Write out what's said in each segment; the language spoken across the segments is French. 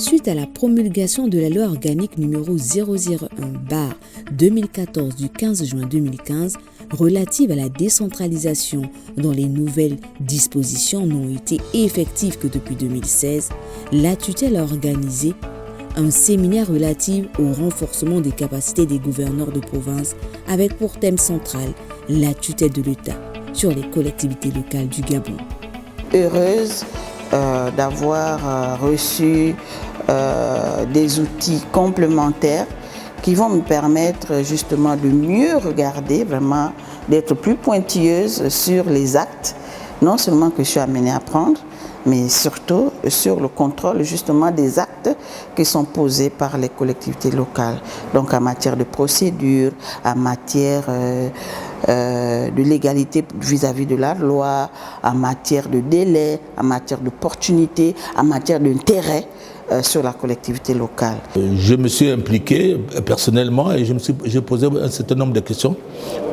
Suite à la promulgation de la loi organique numéro 001/2014 du 15 juin 2015 relative à la décentralisation, dont les nouvelles dispositions n'ont été effectives que depuis 2016, la tutelle a organisé un séminaire relatif au renforcement des capacités des gouverneurs de province avec pour thème central la tutelle de l'État sur les collectivités locales du Gabon. Heureuse d'avoir reçu des outils complémentaires qui vont me permettre justement de mieux regarder, vraiment d'être plus pointilleuse sur les actes, non seulement que je suis amenée à prendre, mais surtout sur le contrôle justement des actes qui sont posés par les collectivités locales. Donc en matière de procédure, en matière de légalité vis-à-vis de la loi, en matière de délai, en matière d'opportunité, en matière d'intérêt sur la collectivité locale. Je me suis impliqué personnellement et j'ai posé un certain nombre de questions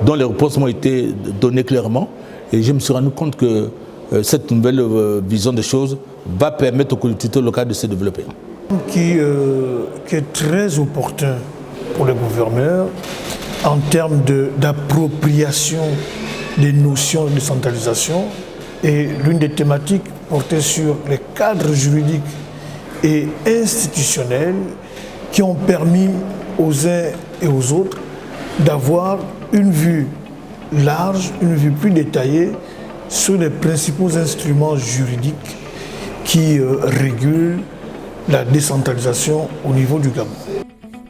dont les réponses m'ont été données clairement et je me suis rendu compte que cette nouvelle vision des choses va permettre aux collectivités locales de se développer. Qui est très opportun pour les gouverneurs en termes d'appropriation des notions de décentralisation, et l'une des thématiques portait sur les cadres juridiques et institutionnels qui ont permis aux uns et aux autres d'avoir une vue large, une vue plus détaillée sur les principaux instruments juridiques qui régulent la décentralisation au niveau du Gabon.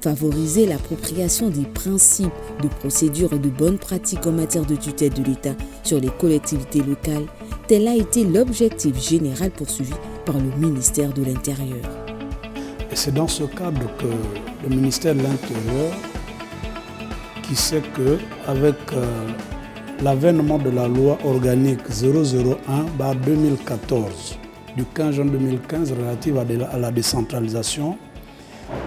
Favoriser l'appropriation des principes de procédure et de bonnes pratiques en matière de tutelle de l'État sur les collectivités locales, tel a été l'objectif général poursuivi par le ministère de l'Intérieur. Et c'est dans ce cadre que le ministère de l'Intérieur, qui sait qu'avec l'avènement de la loi organique 001/2014 du 15 juin 2015 relative à la décentralisation,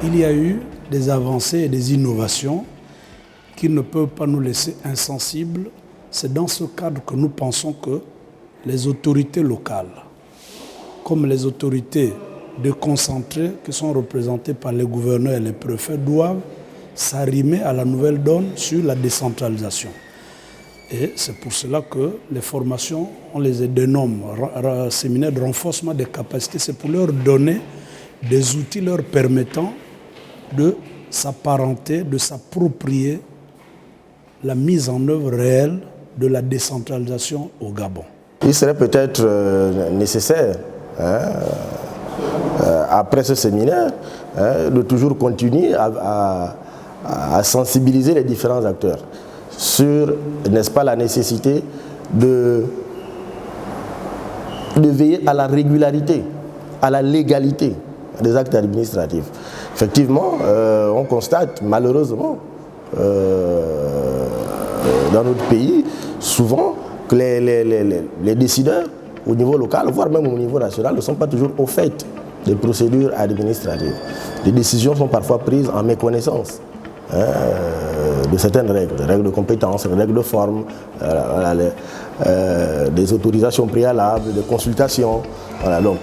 il y a eu des avancées et des innovations qui ne peuvent pas nous laisser insensibles. C'est dans ce cadre que nous pensons que les autorités locales, comme les autorités déconcentrées qui sont représentées par les gouverneurs et les préfets, doivent s'arrimer à la nouvelle donne sur la décentralisation. Et c'est pour cela que les formations, on les dénomme séminaires de renforcement des capacités. C'est pour leur donner des outils leur permettant de s'apparenter, de s'approprier la mise en œuvre réelle de la décentralisation au Gabon. Il serait peut-être nécessaire, après ce séminaire, de toujours continuer à sensibiliser les différents acteurs sur, n'est-ce pas, la nécessité de veiller à la régularité, à la légalité des actes administratifs. Effectivement, on constate malheureusement dans notre pays souvent que les décideurs au niveau local, voire même au niveau national, ne sont pas toujours au fait des procédures administratives. Les décisions sont parfois prises en méconnaissance de certaines règles, des règles de compétence, des règles de forme, des autorisations préalables, des consultations. Voilà, donc,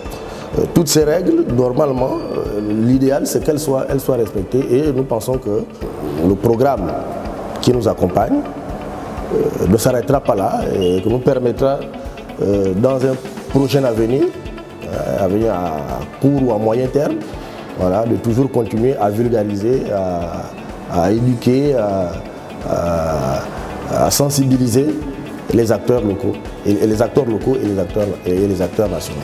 toutes ces règles, normalement, l'idéal c'est qu'elles soient respectées et nous pensons que le programme qui nous accompagne ne s'arrêtera pas là et que nous permettra dans un prochain avenir à court ou à moyen terme, voilà, de toujours continuer à vulgariser, à éduquer, à sensibiliser les acteurs locaux et les acteurs nationaux.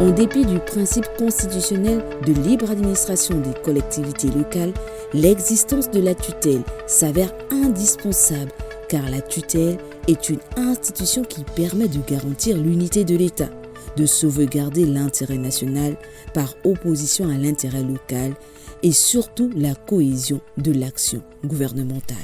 En dépit du principe constitutionnel de libre administration des collectivités locales, l'existence de la tutelle s'avère indispensable car la tutelle est une institution qui permet de garantir l'unité de l'État, de sauvegarder l'intérêt national par opposition à l'intérêt local et surtout la cohésion de l'action gouvernementale.